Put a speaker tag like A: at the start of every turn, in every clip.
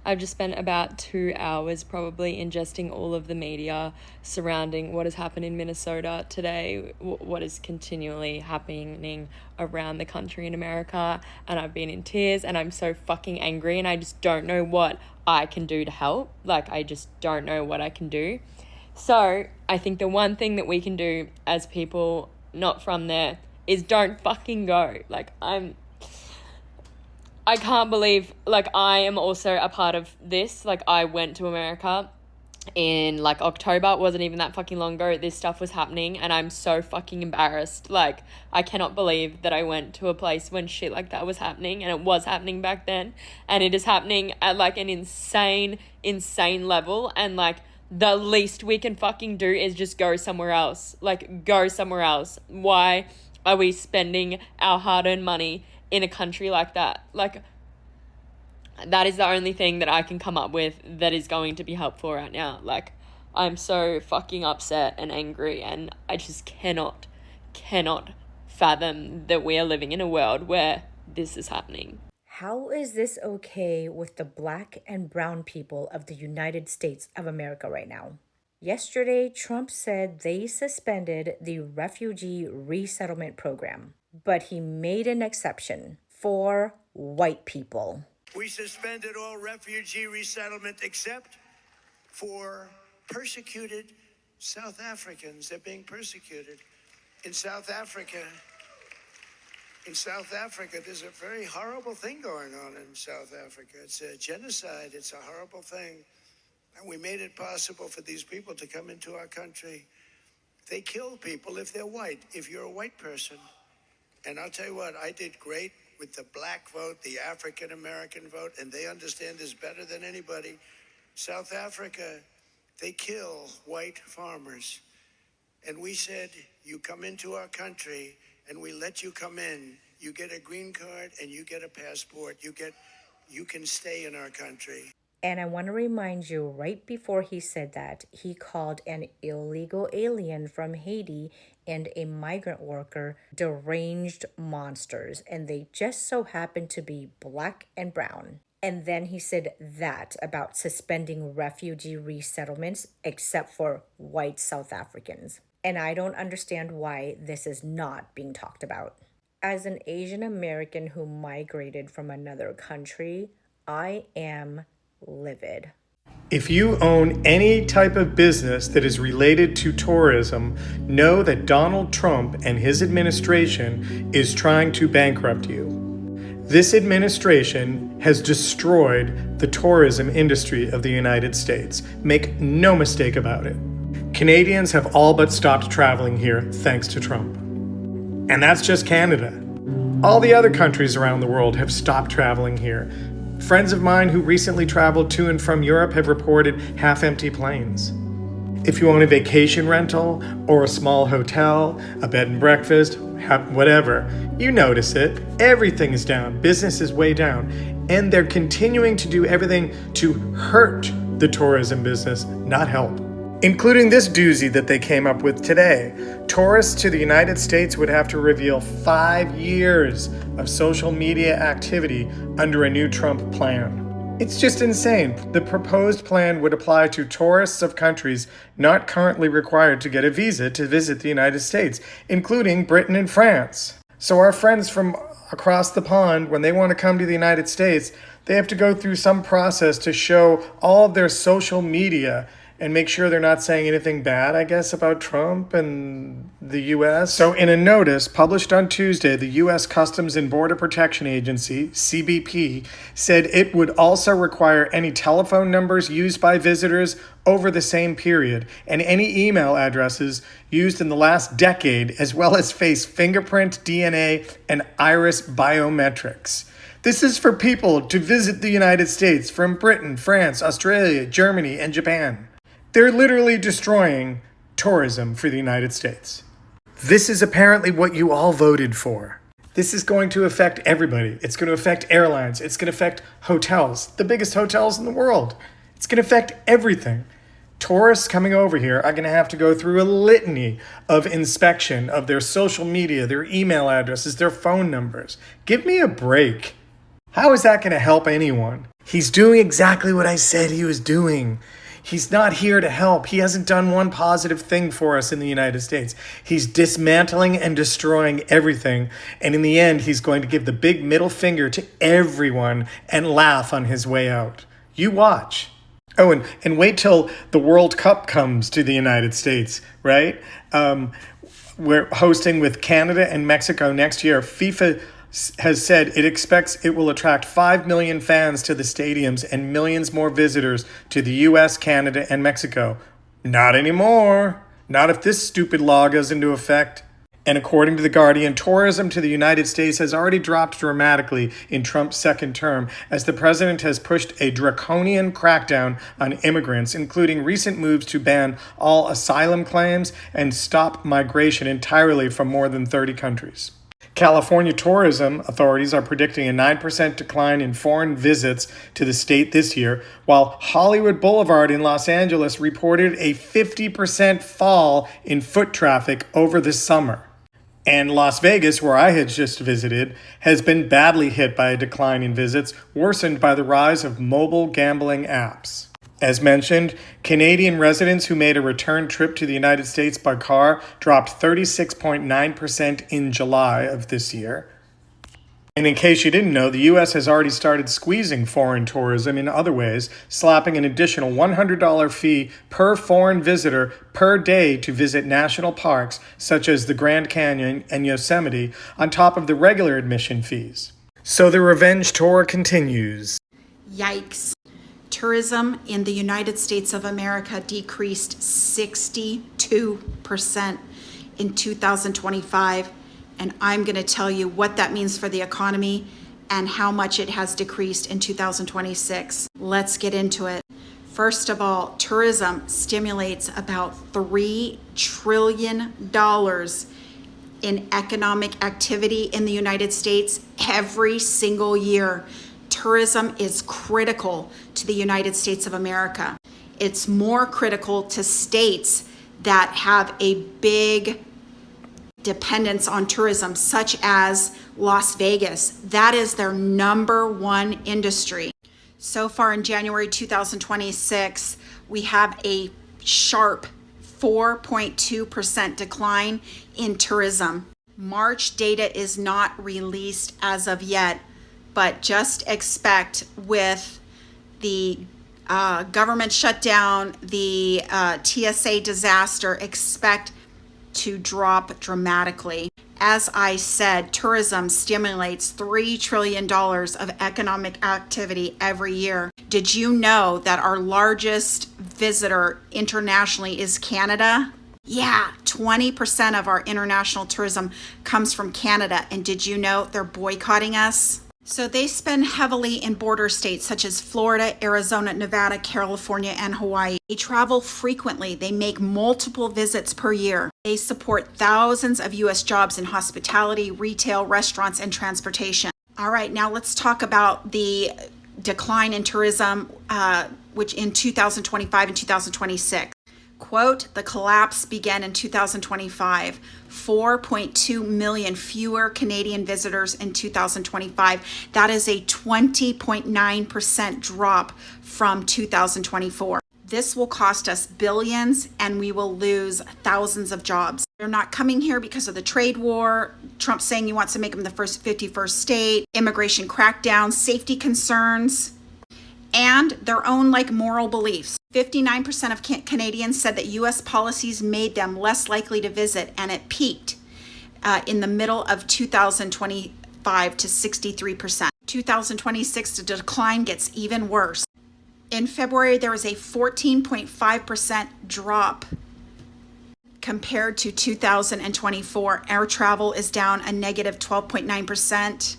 A: I've just spent about 2 hours probably ingesting all of the media surrounding what has happened in Minnesota today, what is continually happening around the country in America, and I've been in tears and I'm so fucking angry and I just don't know what I can do to help. Like, I just don't know what I can do. So I think the one thing that we can do as people not from there is don't fucking go. Like, I can't believe, like, I am also a part of this. Like, I went to America in, like, October. It wasn't even that fucking long ago. This stuff was happening, and I'm so fucking embarrassed. Like, I cannot believe that I went to a place when shit like that was happening, and it was happening back then, and it is happening at, like, an insane level, and, like, the least we can fucking do is just go somewhere else. Like, go somewhere else. Why are we spending our hard-earned money in a country like that? Like, that is the only thing that I can come up with that is going to be helpful right now. Like, I'm so fucking upset and angry, and I just cannot fathom that we are living in a world where this is happening.
B: How is this okay with the Black and brown people of the United States of America right now? Yesterday, Trump said they suspended the refugee resettlement program, but he made an exception for white people.
C: We suspended all refugee resettlement except for persecuted South Africans. They're being persecuted. In South Africa, there's a very horrible thing going on in South Africa. It's a genocide. It's a horrible thing. And we made it possible for these people to come into our country. They kill people if they're white, if you're a white person. And I'll tell you what, I did great with the black vote, the African-American vote, and they understand this better than anybody. South Africa, they kill white farmers. And we said, you come into our country and we let you come in. You get a green card and you get a passport. You can stay in our country.
B: And I want to remind you, right before he said that, he called an illegal alien from Haiti and a migrant worker deranged monsters, and they just so happen to be black and brown. And then he said that about suspending refugee resettlements except for white South Africans. And I don't understand why this is not being talked about. As an Asian American who migrated from another country, I am livid.
D: If you own any type of business that is related to tourism, know that Donald Trump and his administration is trying to bankrupt you. This administration has destroyed the tourism industry of the United States. Make no mistake about it. Canadians have all but stopped traveling here thanks to Trump. And that's just Canada. All the other countries around the world have stopped traveling here. Friends of mine who recently traveled to and from Europe have reported half-empty planes. If you own a vacation rental or a small hotel, a bed and breakfast, whatever, you notice it. Everything is down. Business is way down. And they're continuing to do everything to hurt the tourism business, not help. Including this doozy that they came up with today. Tourists to the United States would have to reveal 5 years of social media activity under a new Trump plan. It's just insane. The proposed plan would apply to tourists of countries not currently required to get a visa to visit the United States, including Britain and France. So our friends from across the pond, when they want to come to the United States, they have to go through some process to show all of their social media and make sure they're not saying anything bad, I guess, about Trump and the U.S. So in a notice published on Tuesday, the U.S. Customs and Border Protection Agency, CBP, said it would also require any telephone numbers used by visitors over the same period and any email addresses used in the last decade, as well as face fingerprint, DNA, and iris biometrics. This is for people to visit the United States from Britain, France, Australia, Germany, and Japan. They're literally destroying tourism for the United States. This is apparently what you all voted for. This is going to affect everybody. It's going to affect airlines. It's going to affect hotels, the biggest hotels in the world. It's going to affect everything. Tourists coming over here are going to have to go through a litany of inspection of their social media, their email addresses, their phone numbers. Give me a break. How is that going to help anyone? He's doing exactly what I said he was doing. He's not here to help. He hasn't done one positive thing for us in the United States. He's dismantling and destroying everything. And in the end, he's going to give the big middle finger to everyone and laugh on his way out. You watch. Oh, and wait till the World Cup comes to the United States, right? We're hosting with Canada and Mexico next year. FIFA has said it expects it will attract 5 million fans to the stadiums and millions more visitors to the US, Canada, and Mexico. Not anymore. Not if this stupid law goes into effect. And according to The Guardian, tourism to the United States has already dropped dramatically in Trump's second term as the president has pushed a draconian crackdown on immigrants, including recent moves to ban all asylum claims and stop migration entirely from more than 30 countries. California tourism authorities are predicting a 9% decline in foreign visits to the state this year, while Hollywood Boulevard in Los Angeles reported a 50% fall in foot traffic over the summer. And Las Vegas, where I had just visited, has been badly hit by a decline in visits, worsened by the rise of mobile gambling apps. As mentioned, Canadian residents who made a return trip to the United States by car dropped 36.9% in July of this year. And in case you didn't know, the U.S. has already started squeezing foreign tourism in other ways, slapping an additional $100 fee per foreign visitor per day to visit national parks such as the Grand Canyon and Yosemite, on top of the regular admission fees. So the revenge tour continues.
E: Yikes. Tourism in the United States of America decreased 62% in 2025. And I'm going to tell you what that means for the economy and how much it has decreased in 2026. Let's get into it. First of all, tourism stimulates about $3 trillion in economic activity in the United States every single year. Tourism is critical to the United States of America. It's more critical to states that have a big dependence on tourism, such as Las Vegas. That is their number one industry. So far in January 2026, we have a sharp 4.2% decline in tourism. March data is not released as of yet, but just expect with the government shutdown, the TSA disaster, expect to drop dramatically. As I said, tourism stimulates $3 trillion of economic activity every year. Did you know that our largest visitor internationally is Canada? Yeah, 20% of our international tourism comes from Canada. And did you know they're boycotting us? So they spend heavily in border states such as Florida, Arizona, Nevada, California, and Hawaii. They travel frequently. They make multiple visits per year. They support thousands of U.S. jobs in hospitality, retail, restaurants, and transportation. All right, now let's talk about the decline in tourism, which in 2025 and 2026. Quote, the collapse began in 2025. 4.2 million fewer Canadian visitors in 2025. That is a 20.9% drop from 2024. This will cost us billions and we will lose thousands of jobs. They're not coming here because of the trade war, Trump saying he wants to make them the first 51st state, immigration crackdown, safety concerns, and their own moral beliefs. 59% of Canadians said that U.S. policies made them less likely to visit, and it peaked in the middle of 2025 to 63%. 2026, the decline gets even worse. In February, there was a 14.5% drop compared to 2024. Air travel is down a negative 12.9%.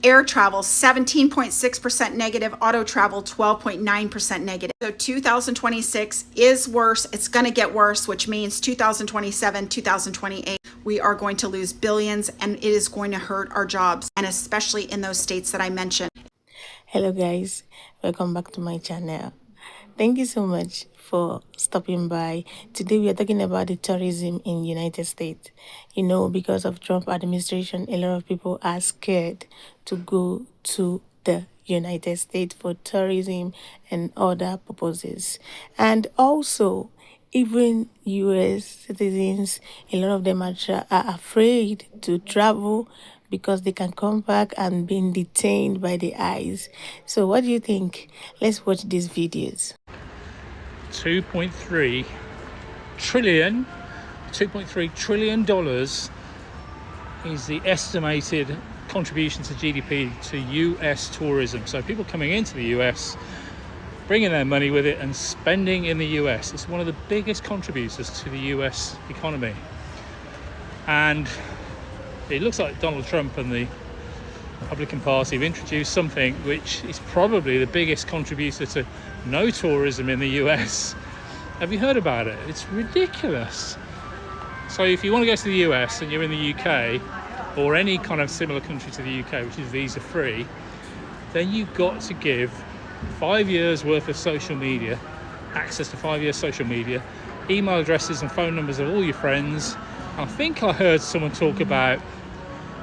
E: Air travel, 17.6% negative. Auto travel, 12.9% negative. So 2026 is worse. It's going to get worse, which means 2027, 2028, we are going to lose billions and it is going to hurt our jobs, and especially in those states that I mentioned.
F: Hello guys, welcome back to my channel. Thank you so much for stopping by. Today we are talking about the tourism in United States. Because of Trump administration, a lot of people are scared to go to the United States for tourism and other purposes. And also, even US citizens, a lot of them are afraid to travel because they can come back and being detained by the ICE. So what do you think? Let's watch these videos.
G: 2.3 trillion dollars is the estimated contribution to GDP to US tourism. So people coming into the US, bringing their money with it and spending in the US. It's one of the biggest contributors to the US economy. And it looks like Donald Trump and the Republican Party have introduced something which is probably the biggest contributor to no tourism in the US. Have you heard about it? It's ridiculous. So if you want to go to the US and you're in the UK or any kind of similar country to the UK, which is visa free, then you've got to give 5 years worth of social media, access to 5 years social media, email addresses and phone numbers of all your friends. I think I heard someone talk about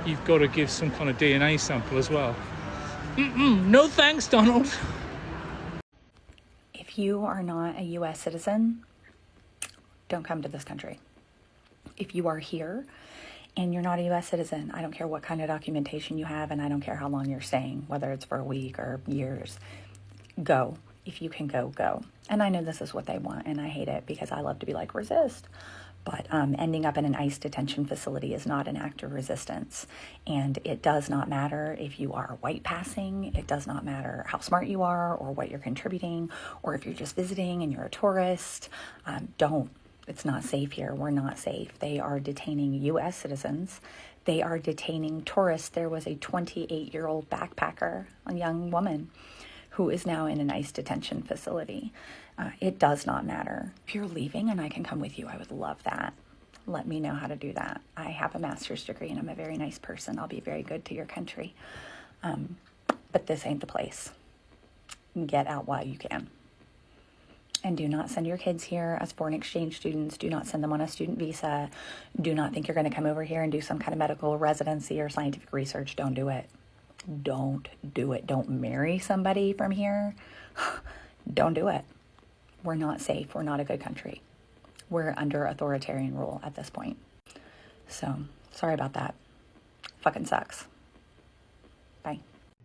G: you've got to give some kind of DNA sample as well. No thanks, Donald.
H: If you are not a US citizen, don't come to this country. If you are here and you're not a US citizen, I don't care what kind of documentation you have and I don't care how long you're staying, whether it's for a week or years, go. If you can go, go. And I know this is what they want and I hate it because I love to be like, resist. But ending up in an ICE detention facility is not an act of resistance. And it does not matter if you are white passing. It does not matter how smart you are or what you're contributing, or if you're just visiting and you're a tourist. Don't. It's not safe here. We're not safe. They are detaining U.S. citizens. They are detaining tourists. There was a 28-year-old backpacker, a young woman, who is now in an ICE detention facility. It does not matter. If you're leaving and I can come with you, I would love that. Let me know how to do that. I have a master's degree and I'm a very nice person. I'll be very good to your country. But this ain't the place. Get out while you can. And do not send your kids here as foreign exchange students. Do not send them on a student visa. Do not think you're going to come over here and do some kind of medical residency or scientific research. Don't do it. Don't do it. Don't marry somebody from here. Don't do it. We're not safe. We're not a good country. We're under authoritarian rule at this point. So, sorry about that. Fucking sucks. Bye.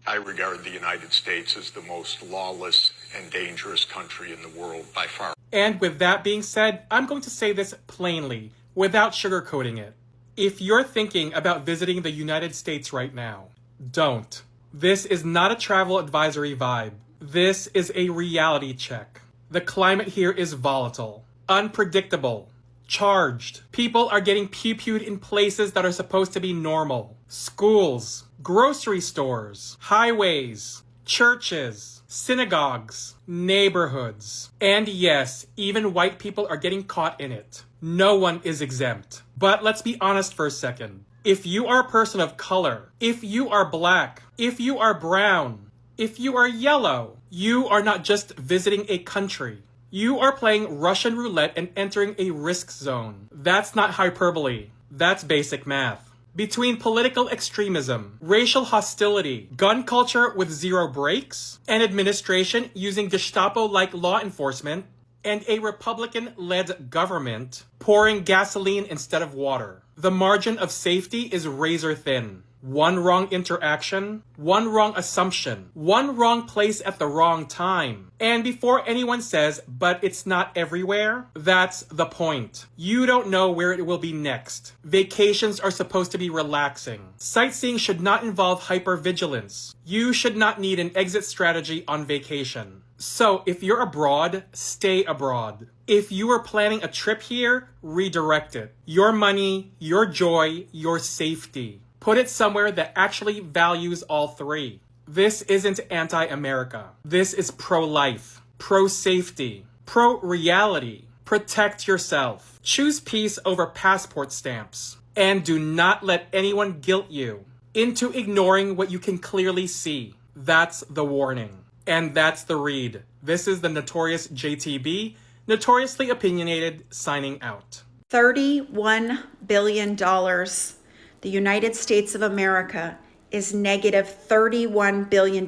I: I regard the United States as the most lawless and dangerous country in the world by far.
J: And with that being said, I'm going to say this plainly, without sugarcoating it. If you're thinking about visiting the United States right now, don't. This is not a travel advisory vibe. This is a reality check. The climate here is volatile, unpredictable, charged. People are getting pew-pewed in places that are supposed to be normal. Schools, grocery stores, highways, churches, synagogues, neighborhoods. And yes, even white people are getting caught in it. No one is exempt. But let's be honest for a second. If you are a person of color, if you are black, if you are brown, if you are yellow, you are not just visiting a country. You are playing Russian roulette and entering a risk zone. That's not hyperbole. That's basic math. Between political extremism, racial hostility, gun culture with zero breaks, an administration using Gestapo-like law enforcement, and a Republican-led government pouring gasoline instead of water, the margin of safety is razor thin. One wrong interaction, one wrong assumption, one wrong place at the wrong time. And before anyone says, but it's not everywhere, that's the point. You don't know where it will be next. Vacations are supposed to be relaxing. Sightseeing should not involve hypervigilance. You should not need an exit strategy on vacation. So if you're abroad, stay abroad. If you are planning a trip here, redirect it. Your money, your joy, your safety. Put it somewhere that actually values all three. This isn't anti-America. This is pro-life, pro-safety, pro-reality. Protect yourself. Choose peace over passport stamps. And do not let anyone guilt you into ignoring what you can clearly see. That's the warning. And that's the read. This is the Notorious JTB, notoriously opinionated, signing out.
E: $31 billion. The United States of America is negative $31 billion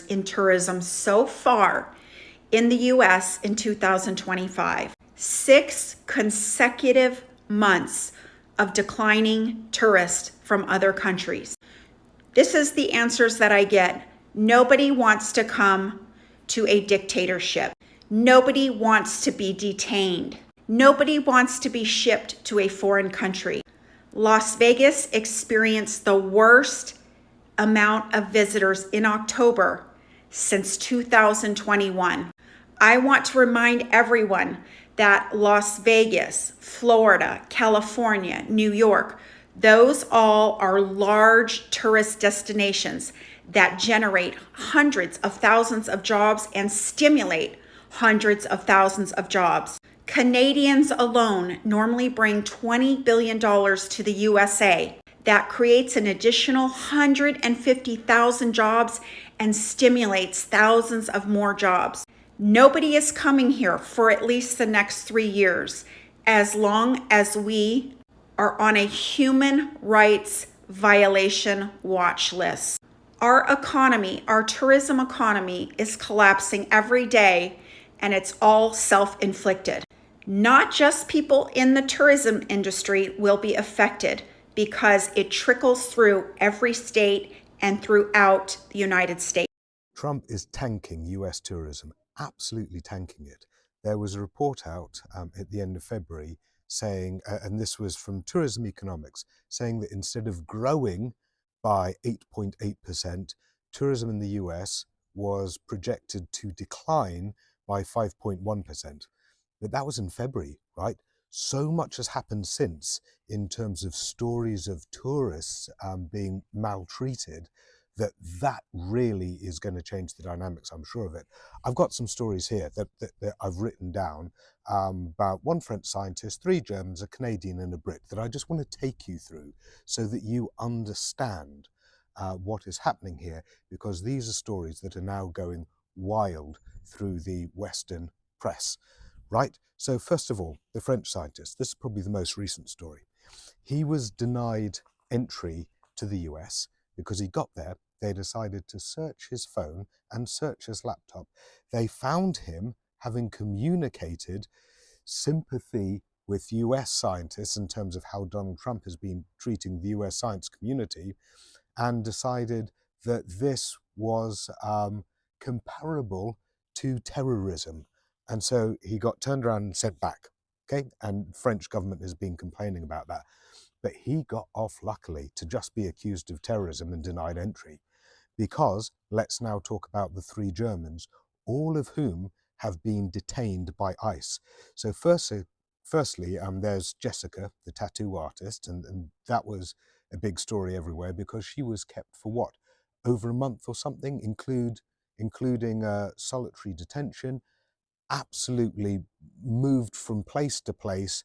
E: in tourism so far in the US in 2025. 6 consecutive months of declining tourists from other countries. This is the answers that I get. Nobody wants to come to a dictatorship. Nobody wants to be detained. Nobody wants to be shipped to a foreign country. Las Vegas experienced the worst amount of visitors in October since 2021. I want to remind everyone that Las Vegas, Florida, California, New York, those all are large tourist destinations that generate hundreds of thousands of jobs and stimulate hundreds of thousands of jobs. Canadians alone normally bring $20 billion to the USA. That creates an additional 150,000 jobs and stimulates thousands of more jobs. Nobody is coming here for at least the next 3 years, as long as we are on a human rights violation watch list. Our economy, our tourism economy, is collapsing every day, and it's all self-inflicted. Not just people in the tourism industry will be affected, because it trickles through every state and throughout the United States.
K: Trump is tanking US tourism, absolutely tanking it. There was a report out at the end of February saying, and this was from Tourism Economics, saying that instead of growing by 8.8%, tourism in the US was projected to decline by 5.1%. But that was in February, right? So much has happened since in terms of stories of tourists being maltreated that really is going to change the dynamics, I'm sure of it. I've got some stories here that I've written down about one French scientist, 3 Germans, a Canadian and a Brit, that I just want to take you through so that you understand what is happening here, because these are stories that are now going wild through the Western press. Right? So first of all, the French scientist, this is probably the most recent story. He was denied entry to the US because he got there. They decided to search his phone and search his laptop. They found him having communicated sympathy with US scientists in terms of how Donald Trump has been treating the US science community, and decided that this was comparable to terrorism. And so he got turned around and sent back, okay? And French government has been complaining about that. But he got off, luckily, to just be accused of terrorism and denied entry. Because let's now talk about the 3 Germans, all of whom have been detained by ICE. So firstly, there's Jessica, the tattoo artist, and that was a big story everywhere because she was kept for what? Over a month or something, including solitary detention. Absolutely moved from place to place.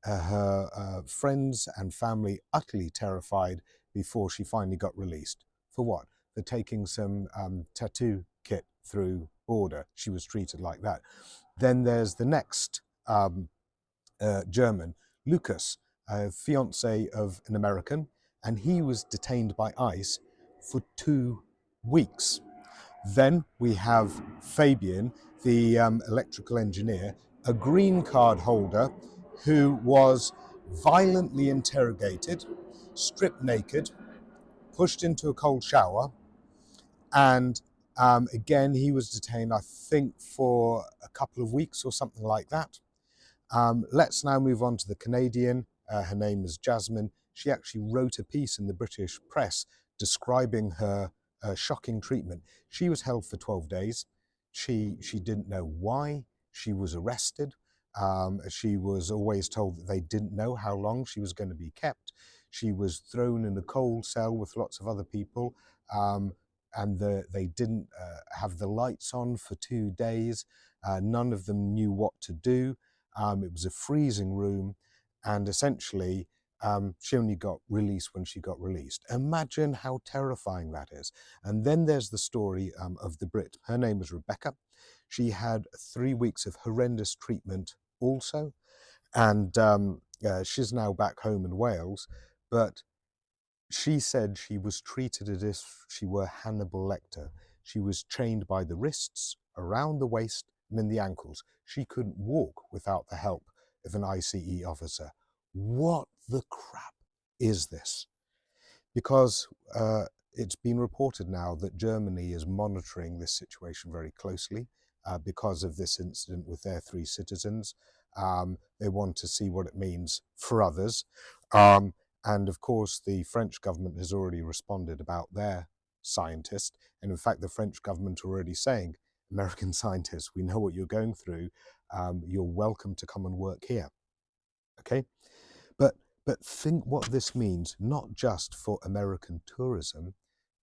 K: Her friends and family utterly terrified before she finally got released. For what? For taking some tattoo kit through border. She was treated like that. Then there's the next German, Lucas, a fiance of an American, and he was detained by ICE for 2 weeks. Then we have Fabian, the electrical engineer, a green card holder who was violently interrogated, stripped naked, pushed into a cold shower, and again, he was detained, I think, for a couple of weeks or something like that. Let's now move on to the Canadian. Her name is Jasmine. She actually wrote a piece in the British press describing her shocking treatment. She was held for 12 days. She didn't know why she was arrested. She was always told that they didn't know how long she was going to be kept. She was thrown in a cold cell with lots of other people, and they didn't have the lights on for 2 days. None of them knew what to do. It was a freezing room, and essentially she only got released when she got released. Imagine how terrifying that is. And then there's the story of the Brit. Her name was Rebecca. She had 3 weeks of horrendous treatment also, and she's now back home in Wales. But she said she was treated as if she were Hannibal Lecter. She was chained by the wrists, around the waist, and in the ankles. She couldn't walk without the help of an ICE officer. What the crap is this? Because it's been reported now that Germany is monitoring this situation very closely because of this incident with their 3 citizens. They want to see what it means for others. And of course, the French government has already responded about their scientist. And in fact, the French government are already saying, American scientists, we know what you're going through. You're welcome to come and work here. Okay? But think what this means, not just for American tourism,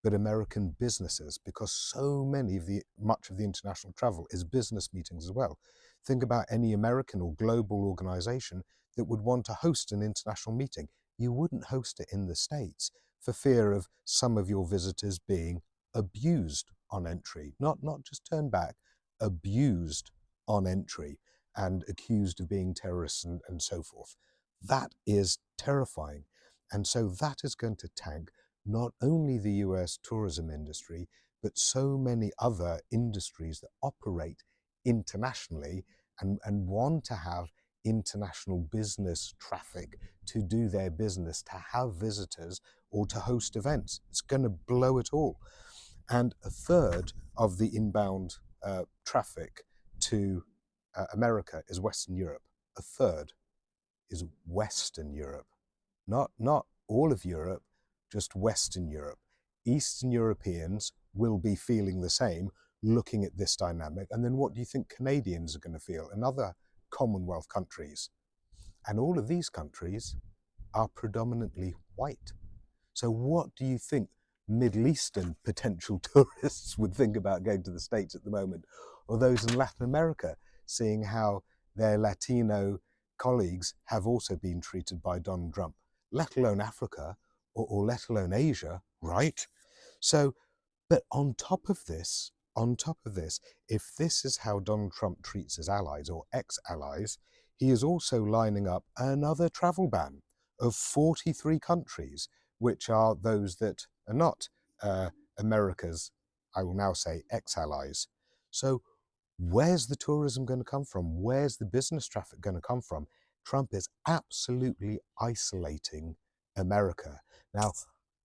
K: but American businesses, because so much of the international travel is business meetings as well. Think about any American or global organization that would want to host an international meeting. You wouldn't host it in the States for fear of some of your visitors being abused on entry, not just turned back, abused on entry and accused of being terrorists and so forth. That is terrifying. And so that is going to tank not only the US tourism industry, but so many other industries that operate internationally and want to have international business traffic to do their business, to have visitors or to host events. It's going to blow it all. And a third of the inbound traffic to America is Western Europe. A third is Western Europe. Not all of Europe, just Western Europe. Eastern Europeans will be feeling the same, looking at this dynamic. And then what do you think Canadians are going to feel and other Commonwealth countries? And all of these countries are predominantly white. So what do you think Middle Eastern potential tourists would think about going to the States at the moment, or those in Latin America, seeing how their Latino colleagues have also been treated by Donald Trump, let alone Africa or let alone Asia, right? So, but on top of this, if this is how Donald Trump treats his allies or ex-allies, he is also lining up another travel ban of 43 countries, which are those that are not America's, I will now say, ex-allies. So where's the tourism going to come from? Where's the business traffic going to come from? Trump is absolutely isolating America. Now,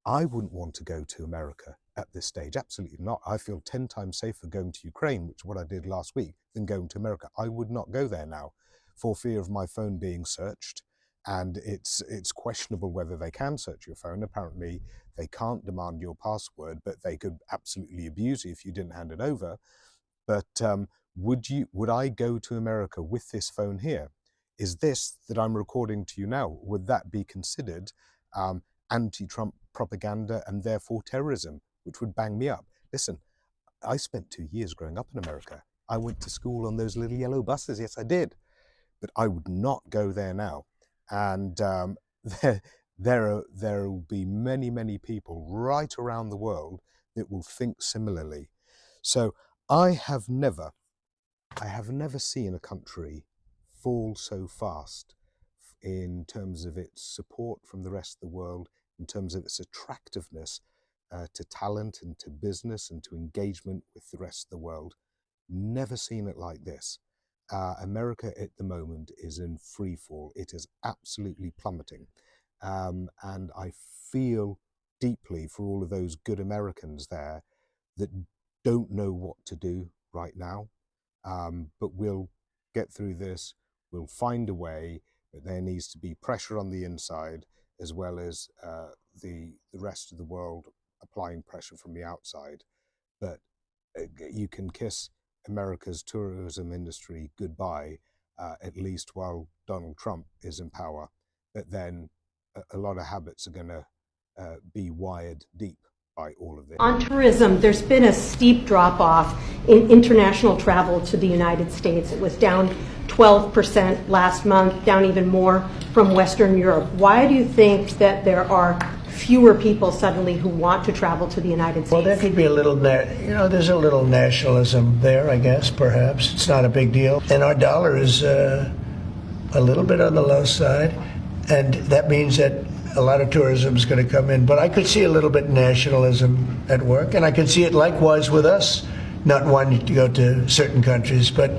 K: I wouldn't want to go to America at this stage, absolutely not. I feel 10 times safer going to Ukraine, which is what I did last week, than going to America. I would not go there now for fear of my phone being searched. And it's questionable whether they can search your phone. Apparently, they can't demand your password, but they could absolutely abuse you if you didn't hand it over. But would I go to America with this phone here? Is this that I'm recording to you now, would that be considered anti-Trump propaganda and therefore terrorism, which would bang me up? Listen, I spent 2 years growing up in America. I went to school on those little yellow buses. Yes, I did. But I would not go there now. And there will be many, many people right around the world that will think similarly. So I have never seen a country fall so fast in terms of its support from the rest of the world, in terms of its attractiveness to talent and to business and to engagement with the rest of the world. Never seen it like this. America at the moment is in free fall. It is absolutely plummeting. And I feel deeply for all of those good Americans there that don't know what to do right now. But we'll get through this. We'll find a way, but there needs to be pressure on the inside as well as the rest of the world applying pressure from the outside. But you can kiss America's tourism industry goodbye, at least while Donald Trump is in power. But then a lot of habits are going to be wired deep by all of this.
L: On tourism, there's been a steep drop-off in international travel to the United States. It was down 12% last month, down even more from Western Europe. Why do you think that there are fewer people suddenly who want to travel to the United States?
C: Well, there could be a little, there's a little nationalism there, I guess, perhaps. It's not a big deal. And our dollar is a little bit on the low side. And that means that a lot of tourism is going to come in, but I could see a little bit nationalism at work, and I can see it likewise with us not wanting to go to certain countries, but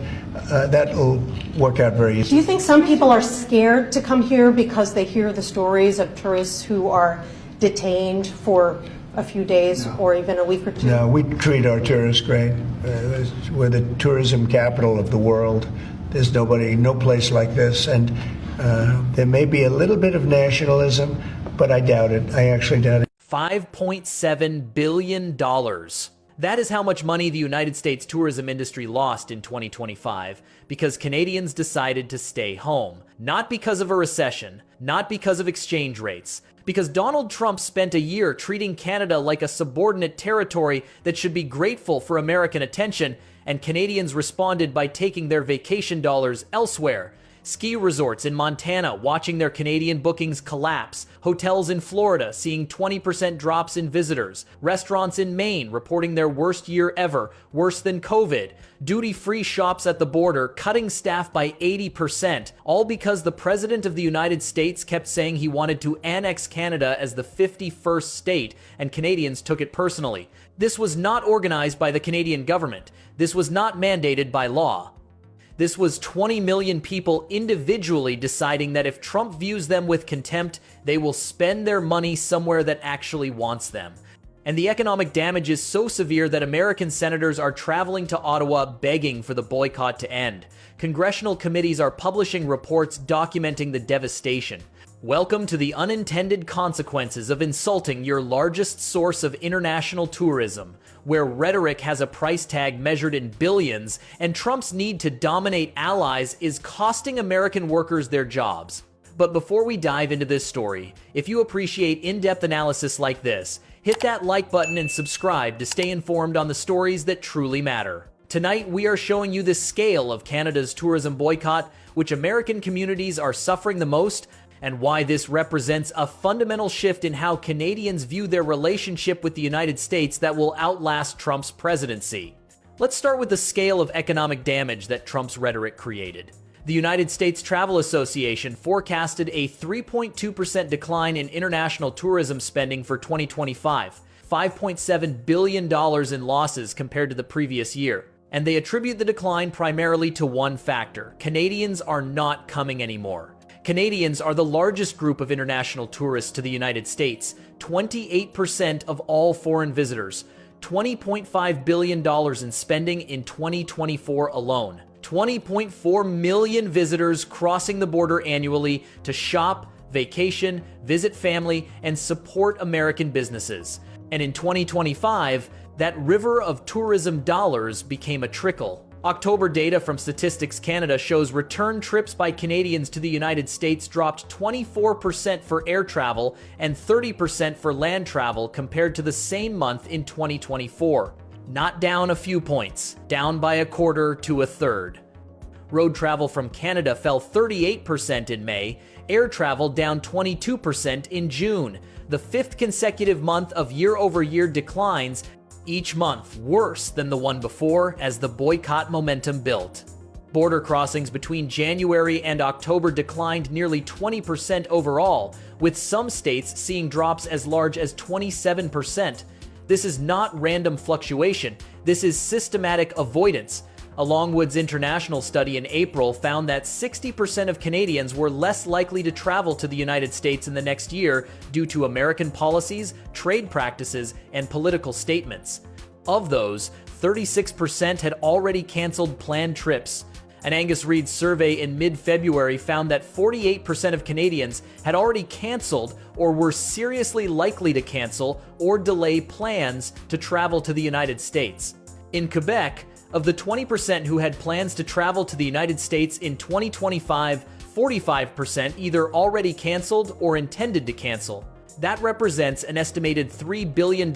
C: that will work out very easily.
L: Do you think some people are scared to come here because they hear the stories of tourists who are detained for a few days or even a week or two?
C: No, we treat our tourists great. We're the tourism capital of the world. There's no place like this, and there may be a little bit of nationalism, but I doubt it. I actually doubt it.
M: $5.7 billion. That is how much money the United States tourism industry lost in 2025 because Canadians decided to stay home. Not because of a recession, not because of exchange rates, because Donald Trump spent a year treating Canada like a subordinate territory that should be grateful for American attention, and Canadians responded by taking their vacation dollars elsewhere. Ski resorts in Montana watching their Canadian bookings collapse, hotels in Florida seeing 20% drops in visitors, restaurants in Maine reporting their worst year ever, worse than COVID, duty-free shops at the border cutting staff by 80%, all because the President of the United States kept saying he wanted to annex Canada as the 51st state, and Canadians took it personally. This was not organized by the Canadian government. This was not mandated by law. This was 20 million people individually deciding that if Trump views them with contempt, they will spend their money somewhere that actually wants them. And the economic damage is so severe that American senators are traveling to Ottawa begging for the boycott to end. Congressional committees are publishing reports documenting the devastation. Welcome to the unintended consequences of insulting your largest source of international tourism, where rhetoric has a price tag measured in billions, and Trump's need to dominate allies is costing American workers their jobs. But before we dive into this story, if you appreciate in-depth analysis like this, hit that like button and subscribe to stay informed on the stories that truly matter. Tonight, we are showing you the scale of Canada's tourism boycott, which American communities are suffering the most, and why this represents a fundamental shift in how Canadians view their relationship with the United States that will outlast Trump's presidency. Let's start with the scale of economic damage that Trump's rhetoric created. The United States Travel Association forecasted a 3.2% decline in international tourism spending for 2025, $5.7 billion in losses compared to the previous year. And they attribute the decline primarily to one factor: Canadians are not coming anymore. Canadians are the largest group of international tourists to the United States, 28% of all foreign visitors, $20.5 billion in spending in 2024 alone. 20.4 million visitors crossing the border annually to shop, vacation, visit family, and support American businesses. And in 2025, that river of tourism dollars became a trickle. October data from Statistics Canada shows return trips by Canadians to the United States dropped 24% for air travel and 30% for land travel compared to the same month in 2024. Not down a few points, down by a quarter to a third. Road travel from Canada fell 38% in May, air travel down 22% in June, the fifth consecutive month of year-over-year declines, each month worse than the one before as the boycott momentum built. Border crossings between January and October declined nearly 20% overall, with some states seeing drops as large as 27%. This is not random fluctuation, this is systematic avoidance. A Longwoods International study in April found that 60% of Canadians were less likely to travel to the United States in the next year due to American policies, trade practices, and political statements. Of those, 36% had already canceled planned trips. An Angus Reid survey in mid-February found that 48% of Canadians had already canceled or were seriously likely to cancel or delay plans to travel to the United States. In Quebec, of the 20% who had plans to travel to the United States in 2025, 45% either already canceled or intended to cancel. That represents an estimated $3 billion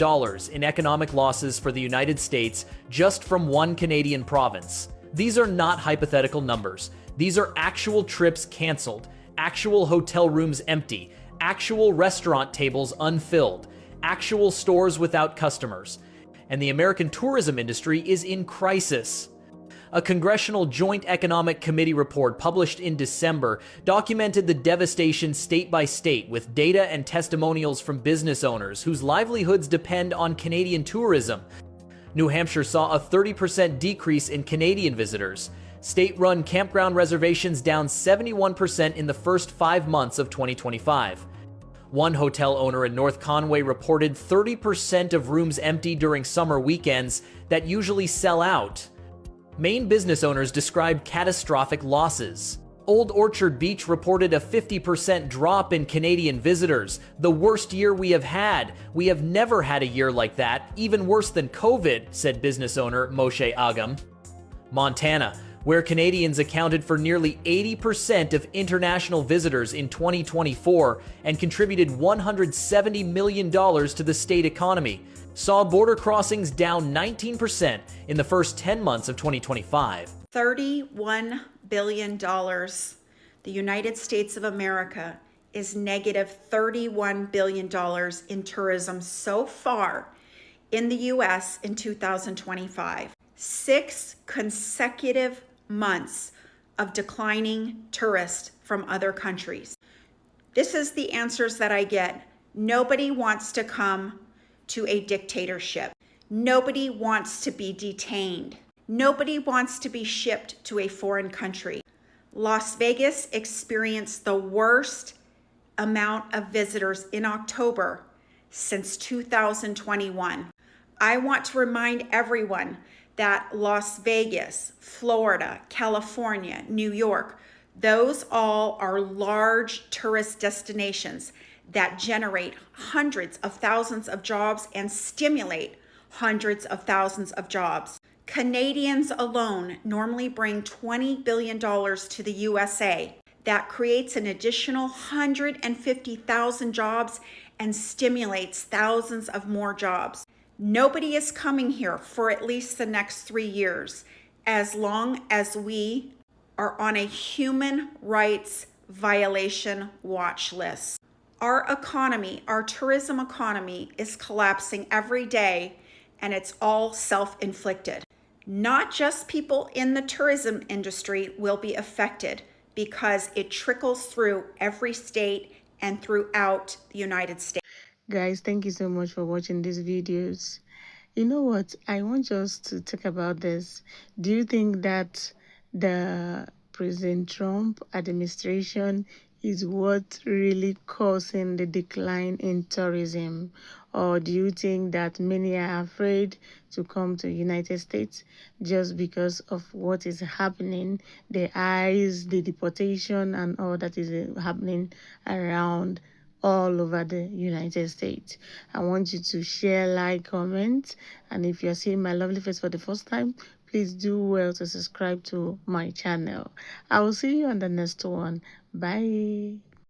M: in economic losses for the United States just from one Canadian province. These are not hypothetical numbers. These are actual trips canceled, actual hotel rooms empty, actual restaurant tables unfilled, actual stores without customers. And the American tourism industry is in crisis. A Congressional Joint Economic Committee report published in December documented the devastation state by state with data and testimonials from business owners whose livelihoods depend on Canadian tourism. New Hampshire saw a 30% decrease in Canadian visitors. State-run campground reservations down 71% in the first 5 months of 2025. One hotel owner in North Conway reported 30% of rooms empty during summer weekends that usually sell out. Maine business owners described catastrophic losses. Old Orchard Beach reported a 50% drop in Canadian visitors, the worst year we have had. We have never had a year like that, even worse than COVID, said business owner Moshe Agam. Montana, where Canadians accounted for nearly 80% of international visitors in 2024 and contributed $170 million to the state economy, saw border crossings down 19% in the first 10 months of 2025.
E: $31 billion. The United States of America is negative $31 billion in tourism so far in the U.S. in 2025. 6 consecutive months of declining tourists from other countries. This is the answers that I get. Nobody wants to come to a dictatorship. Nobody wants to be detained. Nobody wants to be shipped to a foreign country. Las Vegas experienced the worst amount of visitors in October since 2021. I want to remind everyone that Las Vegas, Florida, California, New York, those all are large tourist destinations that generate hundreds of thousands of jobs and stimulate hundreds of thousands of jobs. Canadians alone normally bring $20 billion to the USA. That creates an additional 150,000 jobs and stimulates thousands of more jobs. Nobody is coming here for at least the next 3 years, as long as we are on a human rights violation watch list. Our economy, our tourism economy, is collapsing every day, and it's all self-inflicted. Not just people in the tourism industry will be affected because it trickles through every state and throughout the United States.
F: Guys, thank you so much for watching these videos. You know what? I want us to talk about this. Do you think that the President Trump administration is what really causing the decline in tourism? Or do you think that many are afraid to come to the United States just because of what is happening, the ICE, the deportation, and all that is happening around all over the United States? I want you to share, like, comment, and if you're seeing my lovely face for the first time, please do well to subscribe to my channel. I will see you on the next one. Bye.